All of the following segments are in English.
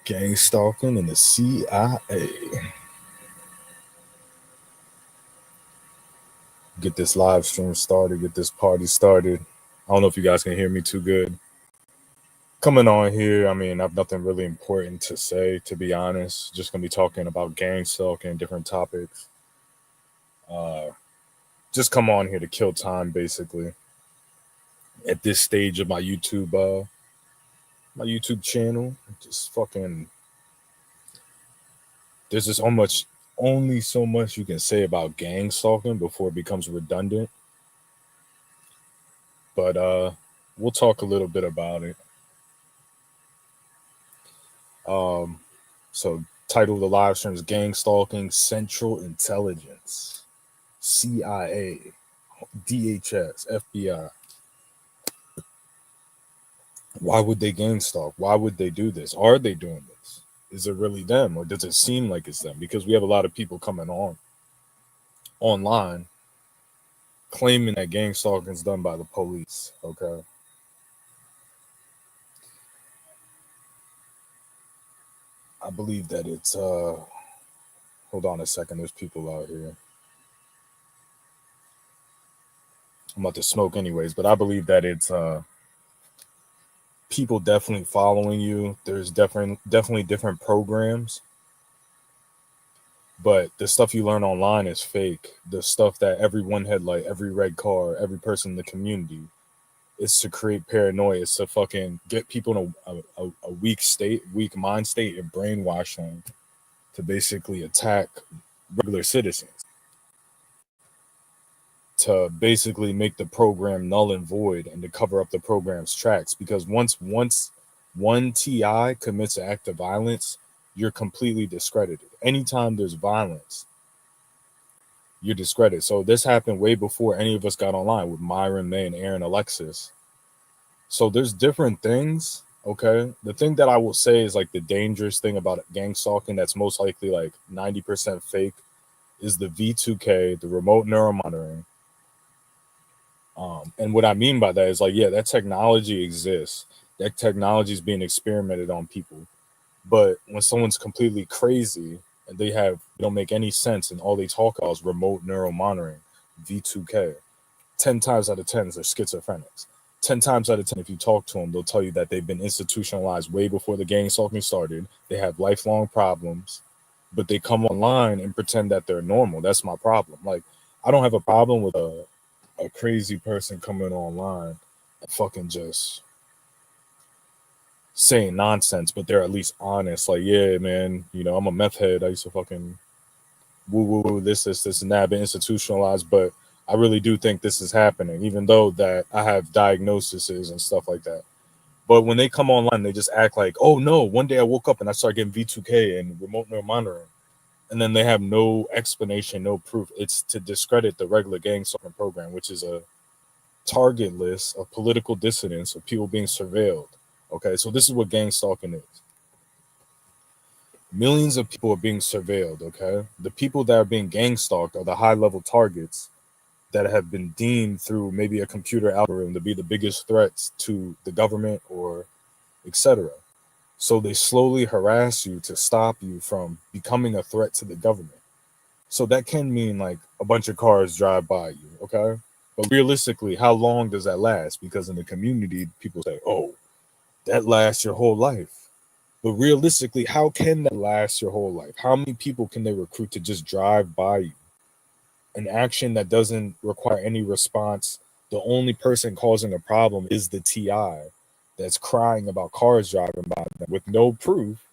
Gangstalking and the CIA. Get this live stream started, get this party started. I don't know if you guys can hear me too good. Coming on here, I mean, I have nothing really important to say, to be honest. Just gonna be talking about gang stalking, different topics. Just come on here to kill time, basically. At this stage of my YouTube channel, just fucking. There's just only so much you can say about gang stalking before it becomes redundant. But we'll talk a little bit about it. So title of the live stream is Gang Stalking Central Intelligence, CIA, DHS, FBI. Why would they gang stalk? Why would they do this? Are they doing this? Is it really them, or does it seem like it's them? Because we have a lot of people coming online claiming that gang stalking is done by the police. Okay. I believe that it's hold on a second, there's people out here. I'm about to smoke anyways, but I believe that it's people definitely following you. There's definitely different programs, but the stuff you learn online is fake. The stuff that everyone had, like every red car, every person in the community, is to create paranoia. It's to fucking get people in a weak state, weak mind state, and brainwash them to basically attack regular citizens, to basically make the program null and void and to cover up the program's tracks. Because once one TI commits an act of violence, you're completely discredited. Anytime there's violence, you're discredited. So this happened way before any of us got online with Myron, May, and Aaron Alexis. So there's different things. Okay. The thing that I will say is like the dangerous thing about gang stalking that's most likely like 90% fake is the V2K, the remote neuromonitoring. And what I mean by that is like, yeah, that technology exists. That technology is being experimented on people. But when someone's completely crazy and they don't make any sense and all they talk about is remote neural monitoring, V2K, 10 times out of 10 they're schizophrenics. 10 times out of 10, if you talk to them, they'll tell you that they've been institutionalized way before the gang stalking started. They have lifelong problems, but they come online and pretend that they're normal. That's my problem. Like, I don't have a problem with a crazy person coming online and fucking just saying nonsense, but they're at least honest. Like, yeah, man, I'm a meth head. I used to fucking woo this, and that, been institutionalized, but I really do think this is happening, even though that I have diagnoses and stuff like that. But when they come online, they just act like, oh no, one day I woke up and I started getting V2K and remote neural monitoring. And then they have no explanation, no proof. It's to discredit the regular gang stalking program, which is a target list of political dissidents, of people being surveilled. Okay, so this is what gang stalking is. Millions of people are being surveilled. Okay, the people that are being gang stalked are the high level targets that have been deemed through maybe a computer algorithm to be the biggest threats to the government or etc. So they slowly harass you to stop you from becoming a threat to the government. So that can mean like a bunch of cars drive by you, okay? But realistically, how long does that last? Because in the community, people say, oh, that lasts your whole life. But realistically, how can that last your whole life? How many people can they recruit to just drive by you? An action that doesn't require any response. The only person causing a problem is the TI that's crying about cars driving by them with no proof.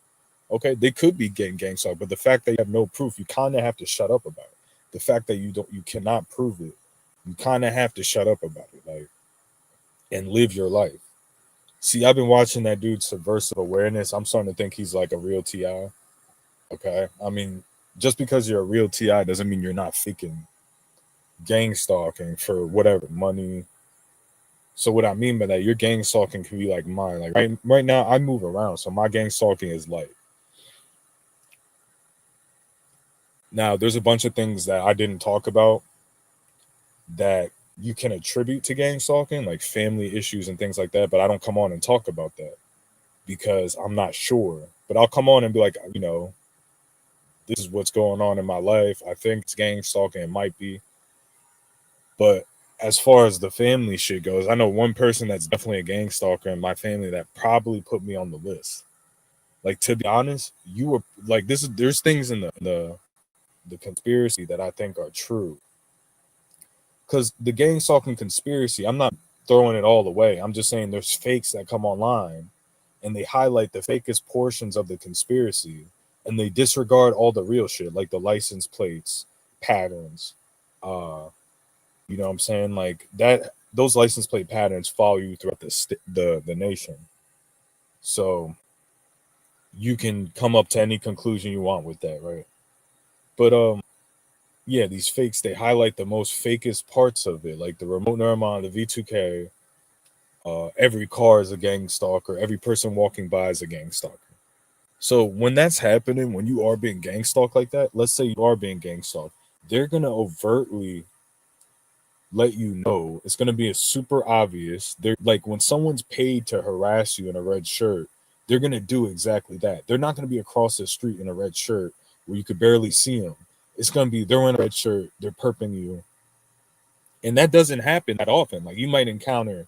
Okay, they could be getting gang stalked, but the fact that you have no proof, you kind of have to shut up about it. The fact that you cannot prove it, you kind of have to shut up about it, like, and live your life. See, I've been watching that dude Subversive Awareness. I'm starting to think he's like a real TI. Okay, I mean, just because you're a real TI doesn't mean you're not faking gang stalking for whatever money. So what I mean by that, your gang stalking can be like mine. Like right now, I move around, so my gang stalking is light. Now, there's a bunch of things that I didn't talk about that you can attribute to gang stalking, like family issues and things like that, but I don't come on and talk about that because I'm not sure. But I'll come on and be like, this is what's going on in my life. I think it's gang stalking. It might be. But as far as the family shit goes, I know one person that's definitely a gang stalker in my family that probably put me on the list. Like, to be honest, you were like, there's things in the conspiracy that I think are true. Because the gang stalking conspiracy, I'm not throwing it all away. I'm just saying there's fakes that come online and they highlight the fakest portions of the conspiracy and they disregard all the real shit, like the license plates, patterns. You know what I'm saying? Like that, those license plate patterns follow you throughout the nation. So you can come up to any conclusion you want with that, right? But yeah, these fakes, they highlight the most fakest parts of it, like the remote neuron, the V2K. Every car is a gang stalker. Every person walking by is a gang stalker. So when that's happening, when you are being gang stalked like that, let's say you are being gang stalked, they're gonna overtly let you know. It's gonna be a super obvious. They're like when someone's paid to harass you in a red shirt, they're gonna do exactly that. They're not gonna be across the street in a red shirt where you could barely see them. It's gonna be they're in a red shirt, they're perping you, and that doesn't happen that often. Like you might encounter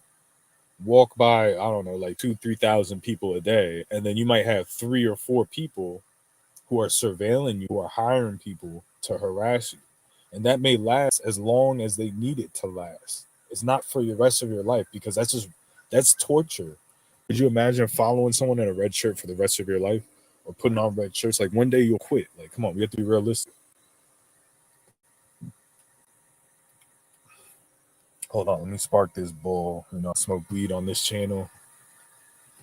walk by, I don't know, like 2, 3,000 people a day, and then you might have 3 or 4 people who are surveilling you, who are hiring people to harass you. And that may last as long as they need it to last. It's not for the rest of your life because that's torture. Could you imagine following someone in a red shirt for the rest of your life or putting on red shirts? Like one day you'll quit. Like, come on, we have to be realistic. Hold on, let me spark this bowl. I smoke weed on this channel.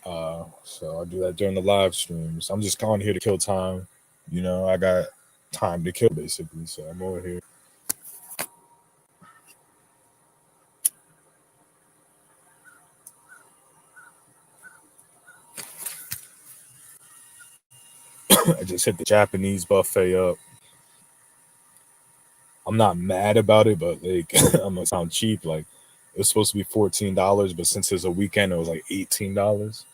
So I do that during the live streams. I'm just on here to kill time. I got time to kill basically. So I'm over here. I just hit the Japanese buffet up. I'm not mad about it, but like I'm gonna sound cheap. Like it was supposed to be $14, but since it's a weekend, it was like $18.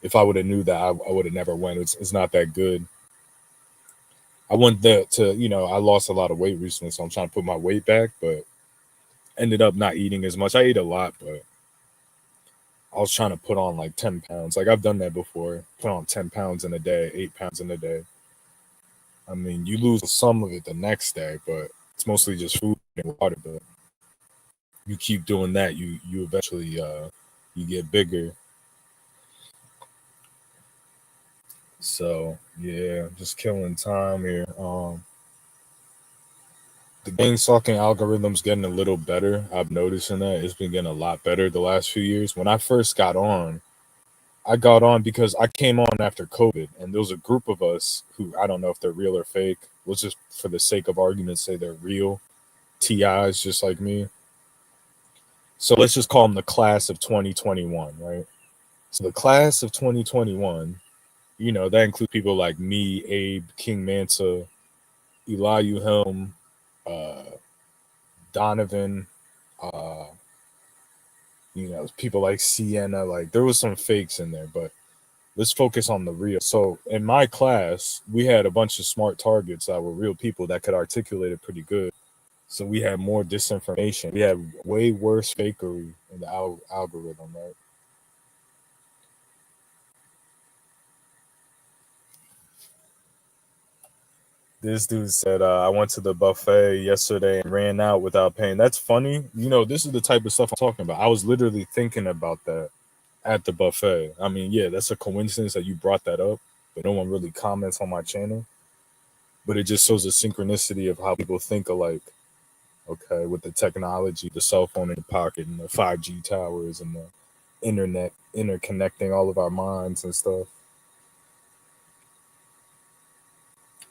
If I would have knew that, I would have never went. It's not that good. I went there to I lost a lot of weight recently, so I'm trying to put my weight back, but ended up not eating as much. I ate a lot, but I was trying to put on like 10 pounds. Like I've done that before. Put on 10 pounds in a day, 8 pounds in a day. I mean, you lose some of it the next day, but it's mostly just food and water. But you keep doing that, you eventually you get bigger. So yeah, just killing time here. The game stalking algorithm's getting a little better. I've noticing that it's been getting a lot better the last few years. When I first got on, I got on because I came on after COVID, and there was a group of us who I don't know if they're real or fake. Let's just, for the sake of argument, say they're real TIs, just like me. So let's just call them the class of 2021, right? So the class of 2021, that includes people like me, Abe, King Mansa, Elihu Helm, uh, Donovan, uh, people like Sienna. Like there was some fakes in there, but let's focus on the real. So in my class, we had a bunch of smart targets that were real people that could articulate it pretty good. So we had more disinformation. We had way worse fakery in the algorithm, right? This dude said, I went to the buffet yesterday and ran out without paying. That's funny. This is the type of stuff I'm talking about. I was literally thinking about that at the buffet. I mean, yeah, that's a coincidence that you brought that up, but no one really comments on my channel. But it just shows the synchronicity of how people think alike. Okay, with the technology, the cell phone in the pocket, and the 5G towers, and the internet interconnecting all of our minds and stuff.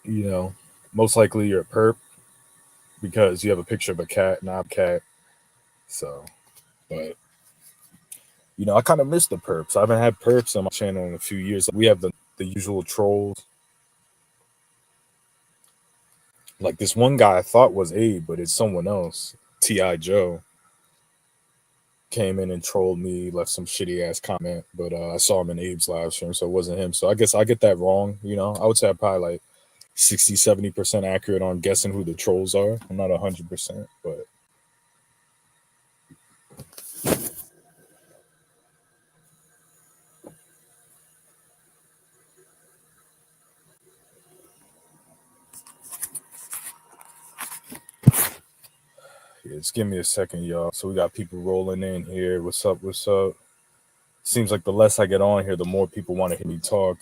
You know, most likely you're a perp because you have a picture of a cat, not a cat. So, but I kind of miss the perps. I haven't had perps on my channel in a few years. We have the usual trolls. Like this one guy I thought was Abe, but it's someone else. Ti Joe. came in and trolled me, left some shitty ass comment, but I saw him in Abe's live stream, so it wasn't him. So I guess I get that wrong. You know, I would say I'm probably like 60-70% accurate on guessing who the trolls are. I'm not 100%, but yeah, just give me a second, y'all. So we got people rolling in here. What's up? What's up? Seems like the less I get on here, the more people want to hear me talk.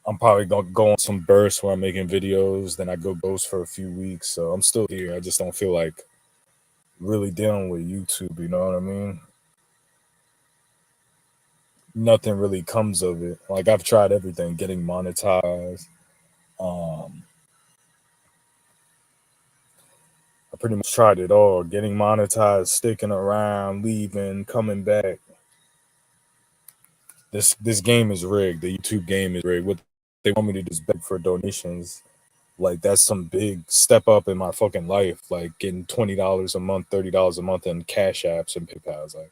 I'm probably gonna go on some bursts where I'm making videos, then I go ghost for a few weeks. So I'm still here. I just don't feel like really dealing with YouTube, you know what I mean? Nothing really comes of it. Like I've tried everything, getting monetized. Um, I pretty much tried it all. Getting monetized, sticking around, leaving, coming back. This game is rigged. The YouTube game is rigged. What they want me to do is beg for donations. Like that's some big step up in my fucking life. Like getting $20 a month, $30 a month in cash apps and PayPal's. Like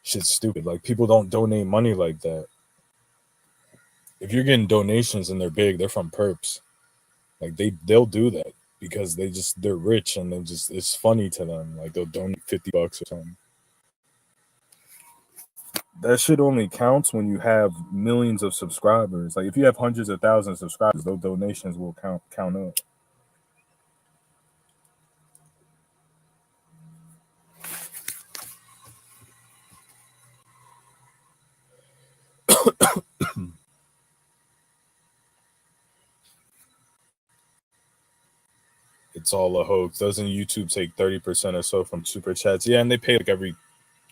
shit's stupid. Like people don't donate money like that. If you're getting donations and they're big, they're from perps. Like they'll do that because they're rich and they just it's funny to them. Like they'll donate $50 or something. That shit only counts when you have millions of subscribers. Like if you have hundreds of thousands of subscribers, those donations will count up. It's all a hoax. Doesn't YouTube take 30% or so from super chats? Yeah, and they pay like every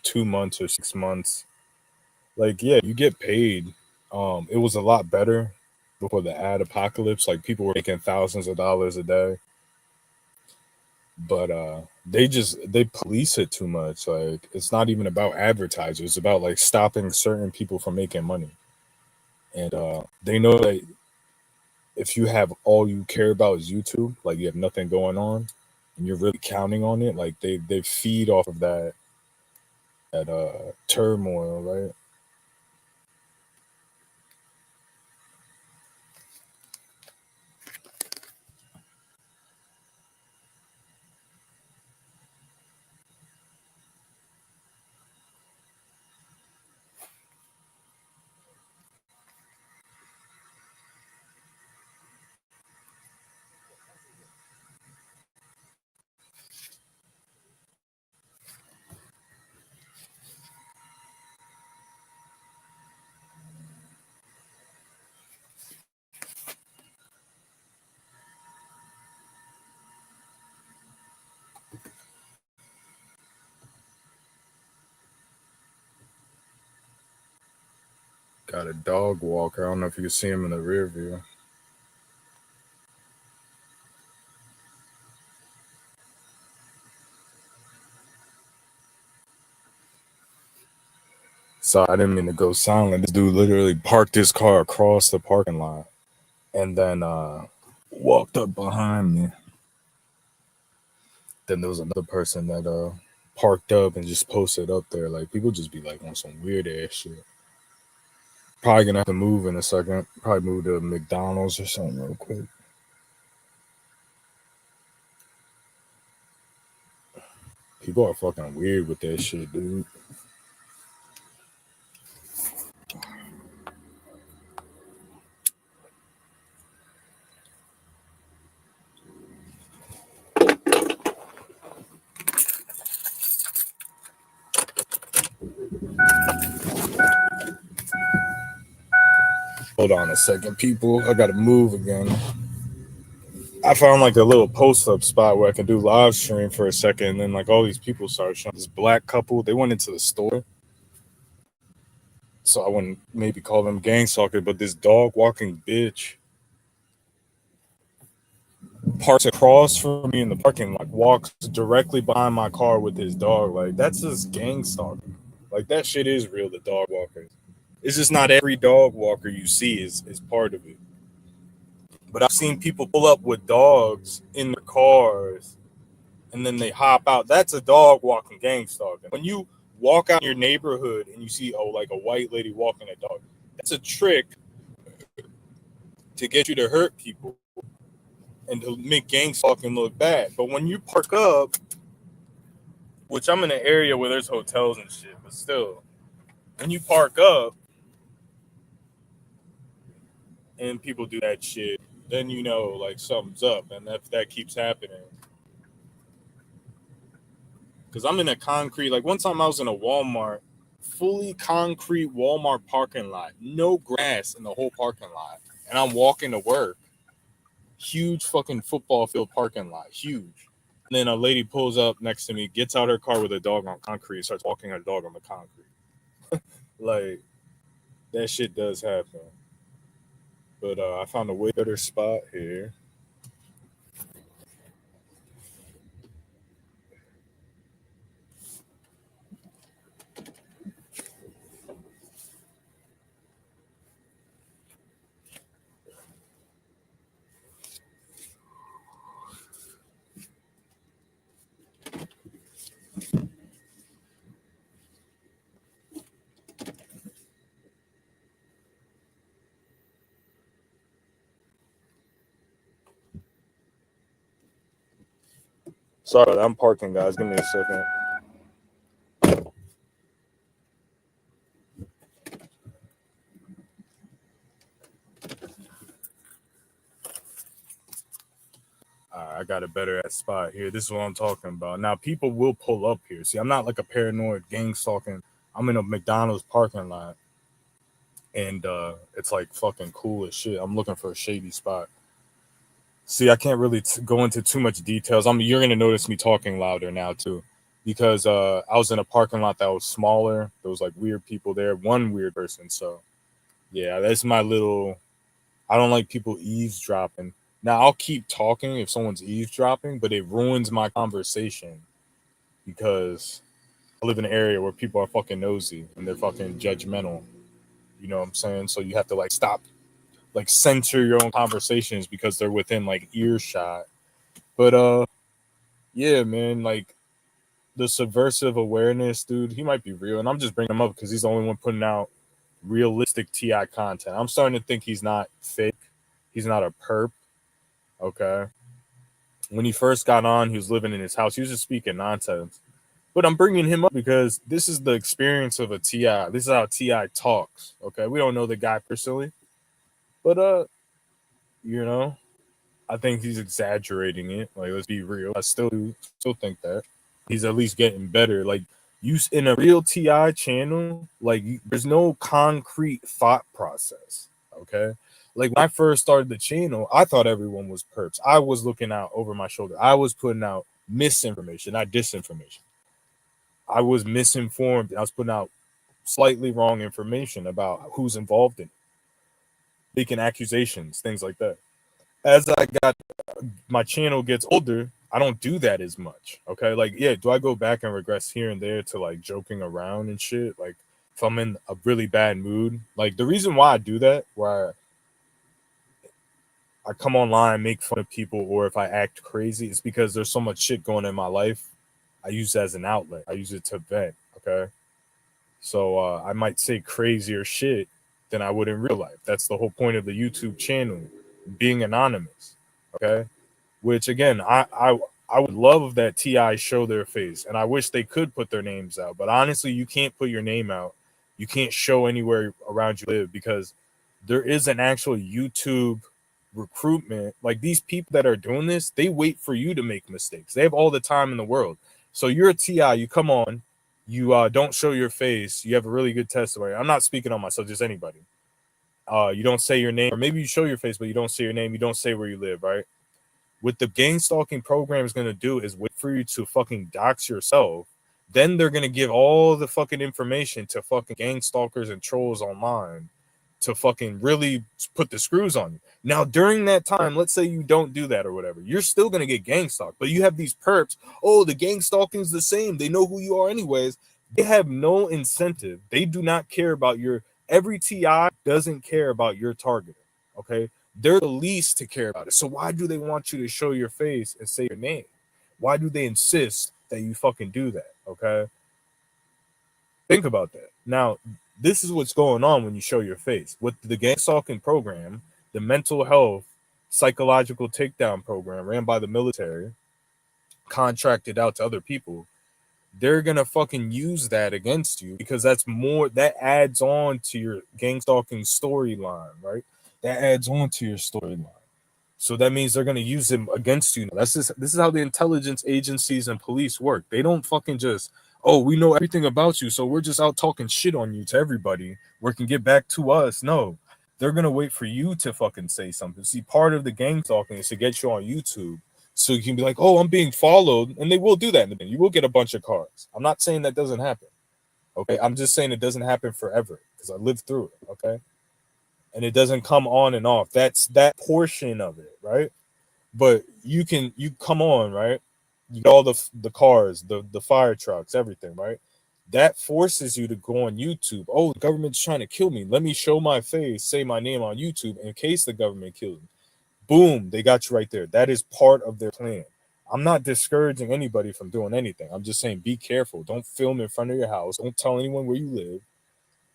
2 months or 6 months. Like, yeah, you get paid. It was a lot better before the ad apocalypse. Like people were making thousands of dollars a day. But they police it too much. Like it's not even about advertisers, it's about like stopping certain people from making money. And they know that if you have all you care about is YouTube, like you have nothing going on and you're really counting on it, like they feed off of that turmoil, right? Got a dog walker. I don't know if you can see him in the rear view. So I didn't mean to go silent. This dude literally parked his car across the parking lot and then walked up behind me. Then there was another person that parked up and just posted up there. Like people just be like on some weird ass shit. Probably gonna have to move in a second. Probably move to McDonald's or something real quick. People are fucking weird with that shit, dude. Hold on a second, people. I gotta move again. I found like a little post up spot where I can do live stream for a second, and then like all these people started showing. This black couple, they went into the store, so I wouldn't maybe call them gangstalker, but this dog walking bitch parks across from me in the parking lot, walks directly behind my car with his dog. Like that's just gang stalking. Like that shit is real. The dog walkers. It's just not every dog walker you see is part of it. But I've seen people pull up with dogs in their cars and then they hop out. That's a dog walking gang stalking. When you walk out in your neighborhood and you see like a white lady walking a dog, that's a trick to get you to hurt people and to make gang stalking look bad. But when you park up, which I'm in an area where there's hotels and shit, but still, when you park up and people do that shit, then you know like something's up, and if that keeps happening. Because I'm in a concrete, like one time I was in a Walmart, fully concrete Walmart parking lot, no grass in the whole parking lot, and I'm walking to work. Huge fucking football field parking lot, huge. And then a lady pulls up next to me, gets out her car with a dog on concrete, starts walking her dog on the concrete. Like, that shit does happen. But I found a way better spot here. Sorry, I'm parking, guys. Give me a second. I got a better spot here. This is what I'm talking about. Now, people will pull up here. See, I'm not like a paranoid gang stalking. I'm in a McDonald's parking lot, and it's like fucking cool as shit. I'm looking for a shady spot. See, I can't really go into too much details. You're gonna notice me talking louder now too, because I was in a parking lot that was smaller. There was like weird people there. One weird person. So yeah, that's my little. I don't like people eavesdropping. Now I'll keep talking if someone's eavesdropping, but it ruins my conversation because I live in an area where people are fucking nosy and they're fucking judgmental. You know what I'm saying? So you have to like stop, like censor your own conversations because they're within like earshot. But yeah, man, like the subversive awareness, dude, he might be real, and I'm just bringing him up because he's the only one putting out realistic Ti content. I'm starting to think he's not fake. He's not a perp. Okay. When he first got on, he was living in his house. He was just speaking nonsense. But I'm bringing him up because this is the experience of a Ti. This is how Ti talks. Okay, we don't know the guy personally, but you know, I think he's exaggerating it. Like, let's be real. I still think that he's at least getting better. Like, you in a real Ti channel, like there's no concrete thought process. Okay, like when I first started the channel, I thought everyone was perps. I was looking out over my shoulder. I was putting out misinformation, not disinformation. I was misinformed. I was putting out slightly wrong information about who's involved in it, making accusations, things like that. As I got my channel gets older, I don't do that as much. Okay, like yeah, do I go back and regress here and there to like joking around and shit? Like if I'm in a really bad mood, like the reason why I do that, where I come online, make fun of people, or if I act crazy, is because there's so much shit going in my life. I use it as an outlet. I use it to vent. Okay, so I might say crazier shit than I would in real life. That's the whole point of the YouTube channel, being anonymous. Okay, which again, I would love that Ti show their face, and I wish they could put their names out. But honestly, you can't put your name out. You can't show anywhere around you live because there is an actual YouTube recruitment. Like these people that are doing this, they wait for you to make mistakes. They have all the time in the world. So you're a Ti, you come on, you don't show your face, you have a really good testimony. I'm not speaking on myself, just anybody. You don't say your name, or maybe you show your face, but you don't say your name, you don't say where you live, right? What the gang stalking program is going to do is wait for you to fucking dox yourself. Then they're going to give all the fucking information to fucking gang stalkers and trolls online to fucking really put the screws on you. Now, during that time, let's say you don't do that or whatever, you're still going to get gang stalked, but you have these perps. Oh, the gang stalking's the same. They know who you are anyways. They have no incentive. They do not care about every Ti doesn't care about your target. Okay. They're the least to care about it. So why do they want you to show your face and say your name? Why do they insist that you fucking do that? Okay, think about that. Now, this is what's going on when you show your face with the Gangstalking program, the mental health psychological takedown program ran by the military, contracted out to other people. They're gonna fucking use that against you because that's more that adds on to your gang stalking storyline, right? That adds on to your storyline. So that means they're gonna use him against you. That's just this is how the intelligence agencies and police work. They don't fucking just, oh, we know everything about you, so we're just out talking shit on you to everybody. We can get back to us. No, they're gonna wait for you to fucking say something. See, part of the gang stalking is to get you on YouTube so you can be like, oh, I'm being followed, and they will do that. You will get a bunch of cars. I'm not saying that doesn't happen. Okay, I'm just saying it doesn't happen forever because I lived through it. Okay, and it doesn't come on and off. That's that portion of it, right? But you come on, right? You get all the cars, the fire trucks, everything, right? That forces you to go on YouTube. Oh, the government's trying to kill me. Let me show my face, say my name on YouTube in case the government kills me. Boom, they got you right there. That is part of their plan. I'm not discouraging anybody from doing anything. I'm just saying be careful. Don't film in front of your house. Don't tell anyone where you live.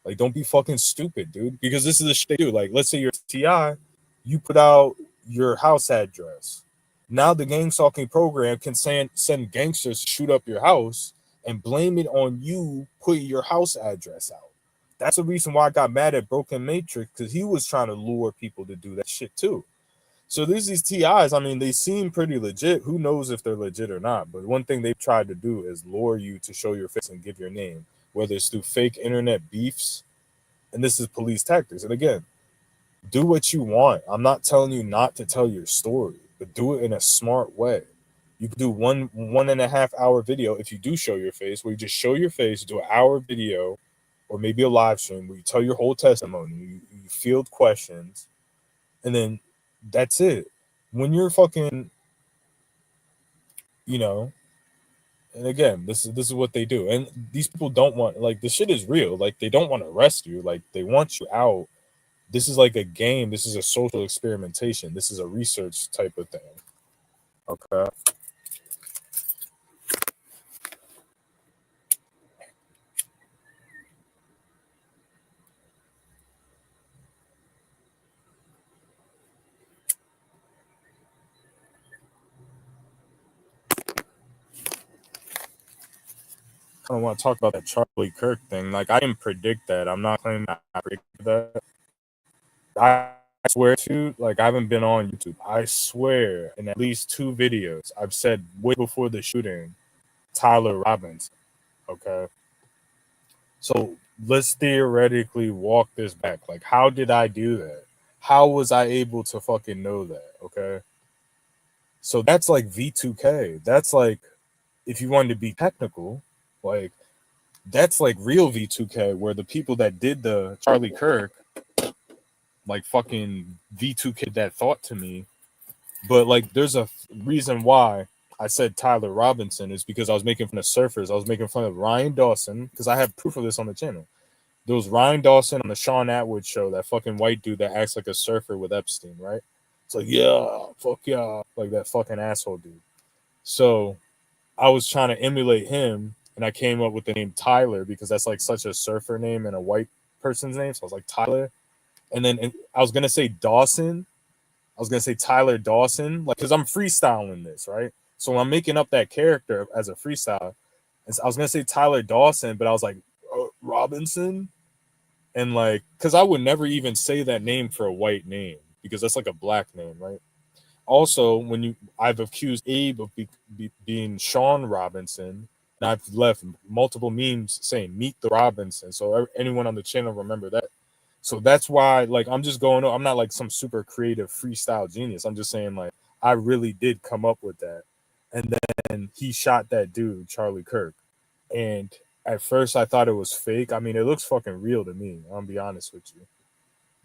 Like, don't be fucking stupid, dude. Because this is the shit they do. Like, let's say you're TI, you put out your house address. Now the gang stalking program can send gangsters to shoot up your house and blame it on you putting your house address out. That's the reason why I got mad at Broken Matrix, because he was trying to lure people to do that shit too. So there's these TIs. I mean, they seem pretty legit. Who knows if they're legit or not? But one thing they've tried to do is lure you to show your face and give your name, whether it's through fake internet beefs. And this is police tactics. And again, do what you want. I'm not telling you not to tell your story, but do it in a smart way. You can do 1.5 hour video if you do show your face, where you just show your face, do an hour video, or maybe a live stream where you tell your whole testimony, you field questions, and then that's it. When you're fucking, you know, and again, this is what they do. And these people don't want, like, the shit is real. Like, they don't want to arrest you. Like, they want you out. This is like a game. This is a social experimentation. This is a research type of thing. Okay. I don't want to talk about that Charlie Kirk thing. Like, I didn't predict that. I'm not claiming I predicted that. I swear to, like, I haven't been on YouTube. I swear in at least 2 videos, I've said way before the shooting, Tyler Robinson. Okay. So let's theoretically walk this back. Like, how did I do that? How was I able to fucking know that? Okay. So that's like V2K. That's like, if you wanted to be technical, like, that's like real V2K, where the people that did the Charlie Kirk, like, fucking V2K that thought to me. But like, there's a reason why I said Tyler Robinson is because I was making fun of surfers. I was making fun of Ryan Dawson, because I have proof of this on the channel. There was Ryan Dawson on the Sean Atwood show, that fucking white dude that acts like a surfer with Epstein, right? It's like, yeah, fuck yeah, like that fucking asshole dude. So I was trying to emulate him, and I came up with the name Tyler because that's like such a surfer name and a white person's name. So I was like Tyler, and then I was gonna say Dawson. I was gonna say Tyler Dawson, like, because I'm freestyling this, right? So I'm making up that character as a freestyle. And so I was gonna say Tyler Dawson, but I was like, Robinson, and like, because I would never even say that name for a white name because that's like a black name, right? Also, I've accused Abe of being Sean Robinson, and I've left multiple memes saying "Meet the Robinson," so anyone on the channel remember that. So that's why, like, I'm just going. I'm not like some super creative freestyle genius. I'm just saying, like, I really did come up with that, and then he shot that dude Charlie Kirk, and at first I thought it was fake. I mean, it looks fucking real to me. I'll be honest with you.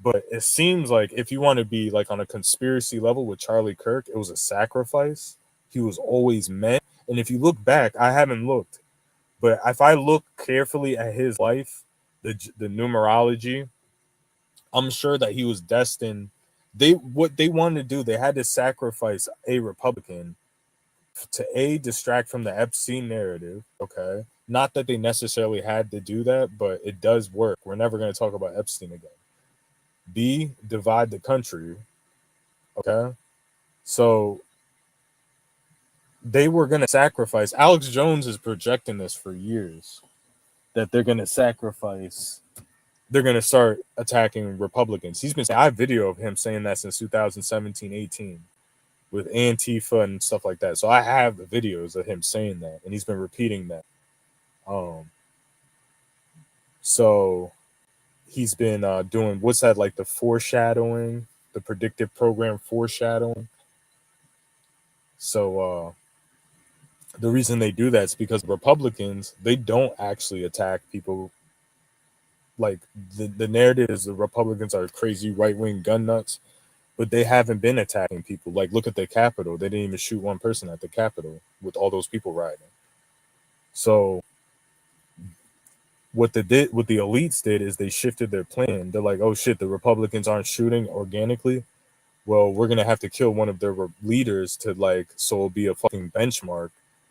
But it seems like if you want to be like on a conspiracy level with Charlie Kirk, it was a sacrifice. He was always meant. And if you look back, I haven't looked, but if I look carefully at his life, the numerology, I'm sure that he was destined. What they wanted to do, they had to sacrifice a Republican to distract from the Epstein narrative. Okay, not that they necessarily had to do that, but it does work. We're never going to talk about Epstein again. B, divide the country. Okay, so they were going to sacrifice. Alex Jones is projecting this for years that they're going to sacrifice. They're going to start attacking Republicans. He's been saying, I have video of him saying that since 2017, 18 with Antifa and stuff like that. So I have the videos of him saying that, and he's been repeating that. So he's been doing what's that, like the foreshadowing, the predictive program foreshadowing. So the reason they do that is because Republicans, they don't actually attack people. Like the narrative is the Republicans are crazy right wing gun nuts, but they haven't been attacking people. Like look at the Capitol; they didn't even shoot one person at the Capitol with all those people riding. So what what the elites did is they shifted their plan. They're like, oh shit, the Republicans aren't shooting organically. Well, we're gonna have to kill one of their leaders to like, so it'll be a fucking benchmark.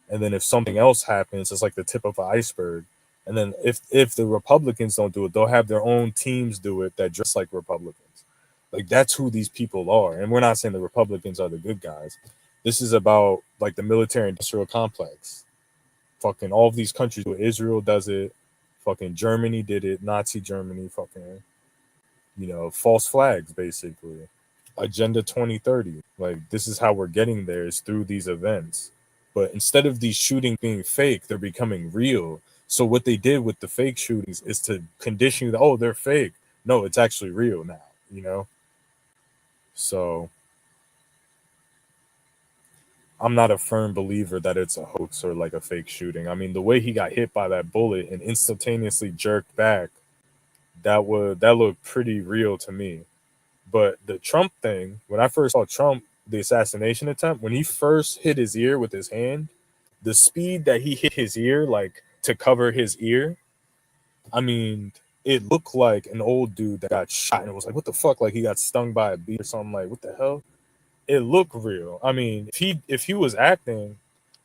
And then if something else happens, it's like the tip of an iceberg. And then if the Republicans don't do it, they'll have their own teams do it that dress like Republicans. Like that's who these people are. And we're not saying the Republicans are the good guys. This is about like the military industrial complex. Fucking all of these countries do it. Israel does it. Fucking Germany did it. Nazi Germany. Fucking, false flags basically. Agenda 2030. Like this is how we're getting there is through these events. But instead of these shootings being fake, they're becoming real. So what they did with the fake shootings is to condition you that, oh, they're fake. No, it's actually real now. So I'm not a firm believer that it's a hoax or like a fake shooting. I mean, the way he got hit by that bullet and instantaneously jerked back, that looked pretty real to me. But the Trump thing, when I first saw Trump, the assassination attempt, when he first hit his ear with his hand, the speed that he hit his ear, like to cover his ear, I mean, it looked like an old dude that got shot, and it was like, what the fuck? Like he got stung by a bee or something. Like, what the hell? It looked real. I mean, if he was acting,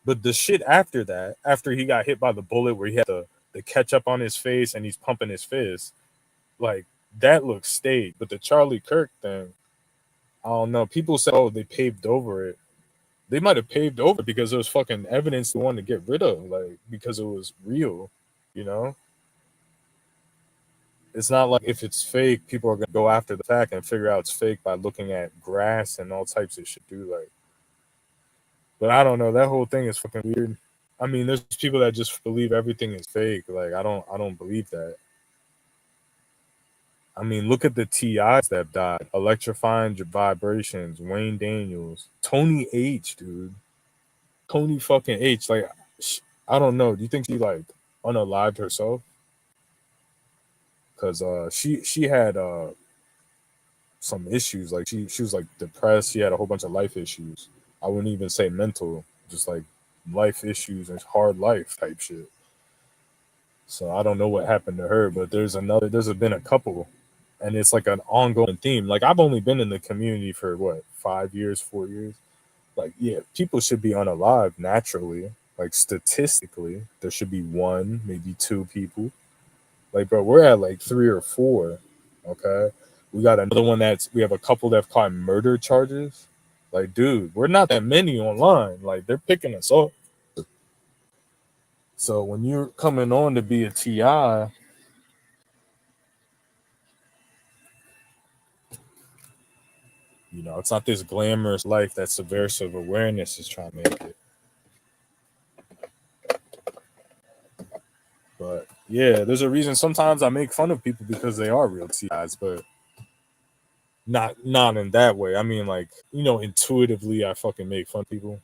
but the shit after that, after he got hit by the bullet, where he had the ketchup on his face and he's pumping his fist, like that looks staged. But the Charlie Kirk thing, I don't know. People say, oh, they paved over it. They might have paved over it because there was fucking evidence they wanted to get rid of, like because it was real. You know, it's not like if it's fake, people are gonna go after the fact and figure out it's fake by looking at grass and all types of shit. Dude, like, but I don't know. That whole thing is fucking weird. I mean, there's people that just believe everything is fake. Like, I don't believe that. I mean, look at the TIs that died. Electrifying Vibrations, Wayne Daniels, Tony H, dude. Tony fucking H. Like, I don't know. Do you think she like unalived herself? Because she had some issues. Like she was like depressed. She had a whole bunch of life issues. I wouldn't even say mental, just like life issues and hard life type shit. So I don't know what happened to her, but there's been a couple, and it's like an ongoing theme. Like I've only been in the community for what 5 years, 4 years. Like yeah, people should be unalive naturally. Like statistically, there should be one, maybe two people. Like bro, we're at like three or four. Okay, we got another one we have a couple that have caught murder charges. Like dude, we're not that many online. Like they're picking us up. So when you're coming on to be a TI, it's not this glamorous life that subversive awareness is trying to make it. But yeah, there's a reason sometimes I make fun of people because they are real TIs, but not in that way. I mean, like, intuitively I fucking make fun of people.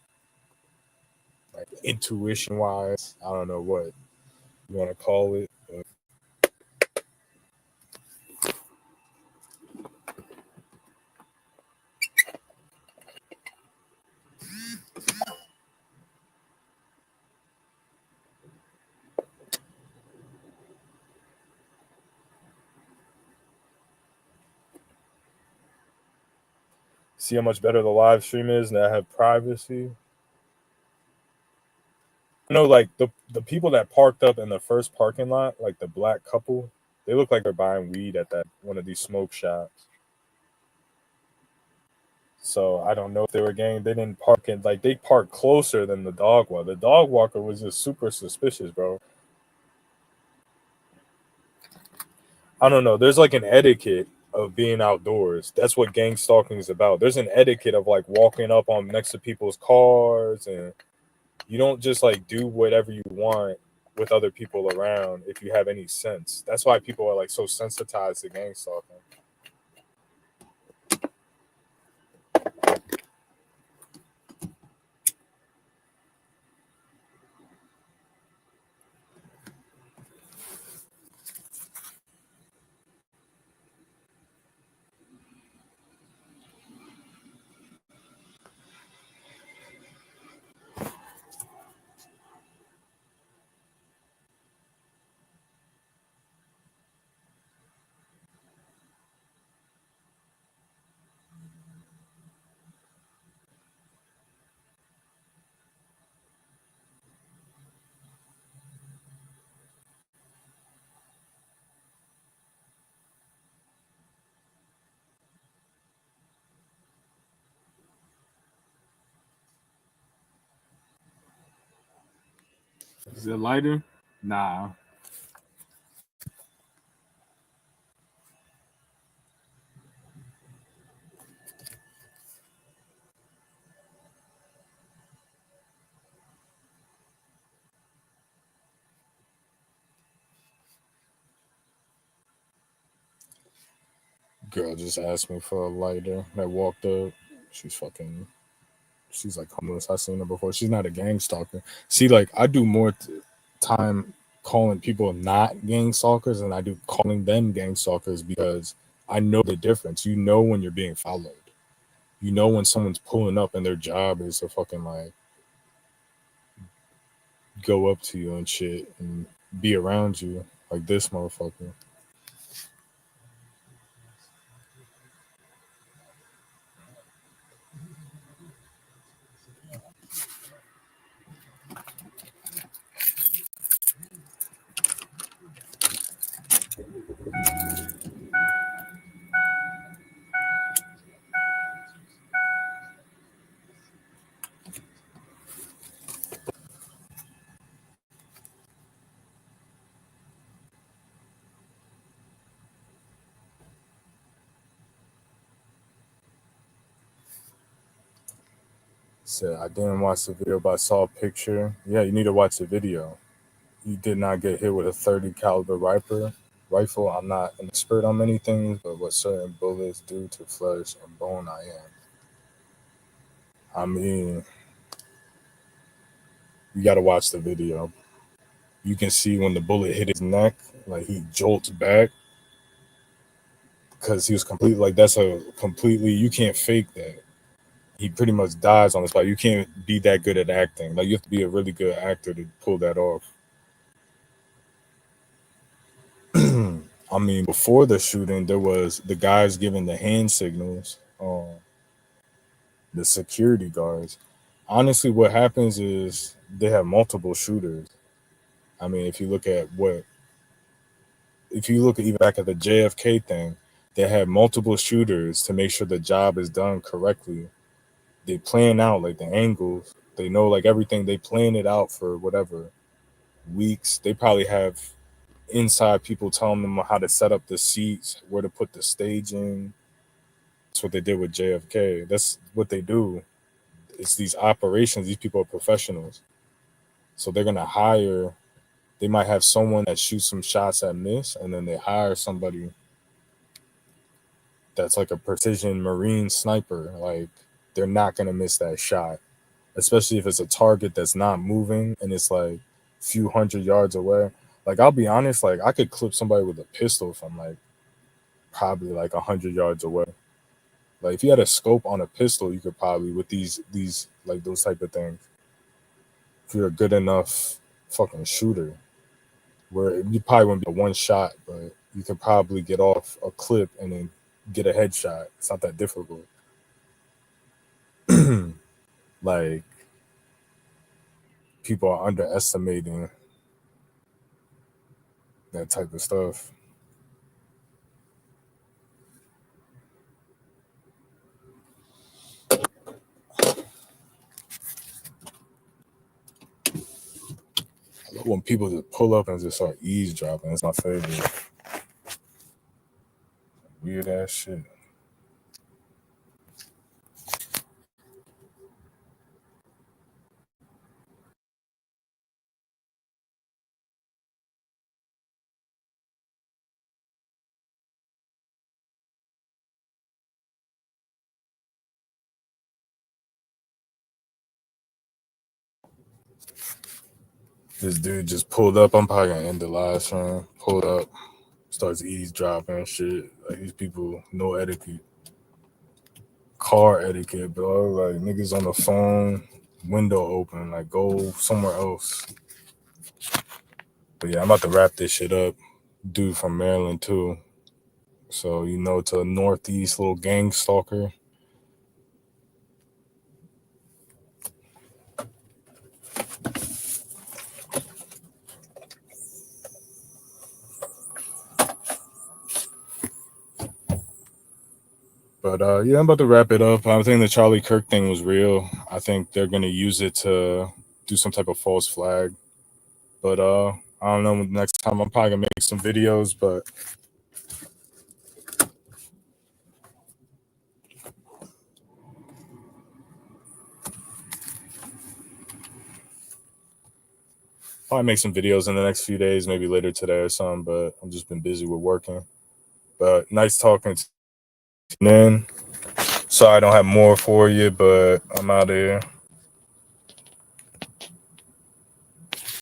Like intuition wise. I don't know what you want to call it. But see how much better the live stream is and I have privacy. No, like the people that parked up in the first parking lot, like the black couple, they look like they're buying weed at that one of these smoke shops. So I don't know if they were gang. They didn't park in like they parked closer than the dog was. The dog walker was just super suspicious, bro. I don't know. There's like an etiquette of being outdoors. That's what gang stalking is about. There's an etiquette of like walking up on next to people's cars, and you don't just like do whatever you want with other people around if you have any sense. That's why people are like so sensitized to gang stalking. Is it lighter? Nah. Girl just asked me for a lighter. I walked up. She's fucking. She's like homeless. I seen her before. She's not a gang stalker. See, like I do more time calling people not gang stalkers than I do calling them gang stalkers because I know the difference. You know when you're being followed. You know when someone's pulling up and their job is to fucking like go up to you and shit and be around you like this motherfucker. Said I didn't watch the video, but I saw a picture. Yeah, you need to watch the video. He did not get hit with a 30 caliber rifle. I'm not an expert on many things, but what certain bullets do to flesh and bone, I am. I mean, you got to watch the video. You can see when the bullet hit his neck, like he jolts back because he was completely like that's a completely you can't fake that. He pretty much dies on the spot. You can't be that good at acting. Like you have to be a really good actor to pull that off. I mean, before the shooting, there was the guys giving the hand signals. The security guards. Honestly, what happens is they have multiple shooters. I mean, if you look at even back at the JFK thing, they had multiple shooters to make sure the job is done correctly. They plan out like the angles. They know like everything. They plan it out for whatever weeks. They probably have inside people telling them how to set up the seats, where to put the staging. That's what they did with JFK. That's what they do. It's these operations. These people are professionals. So they're gonna hire. They might have someone that shoots some shots that miss, and then they hire somebody that's like a precision marine sniper. Like they're not gonna miss that shot, especially if it's a target that's not moving and it's like a few hundred yards away. Like I'll be honest, like I could clip somebody with a pistol from like probably like 100 yards away. Like if you had a scope on a pistol, you could probably with these like those type of things. If you're a good enough fucking shooter, where you probably wouldn't be a one shot, but you could probably get off a clip and then get a headshot. It's not that difficult. Like people are underestimating that type of stuff. I love when people just pull up and just start eavesdropping. It's my favorite. Weird ass shit. This dude just pulled up. I'm probably gonna end the live stream. Pulled up, starts eavesdropping and shit. Like these people, no etiquette, car etiquette, bro. Like niggas on the phone, window open. Like go somewhere else. But yeah, I'm about to wrap this shit up. Dude from Maryland too. So to northeast little gang stalker. But yeah, I'm about to wrap it up. I think the Charlie Kirk thing was real. I think they're gonna use it to do some type of false flag. But I don't know. Next time I'm probably gonna make some videos. But probably make some videos in the next few days, maybe later today or something. But I've just been busy with working. But nice talking to you. Sorry I don't have more for you, but I'm out of here.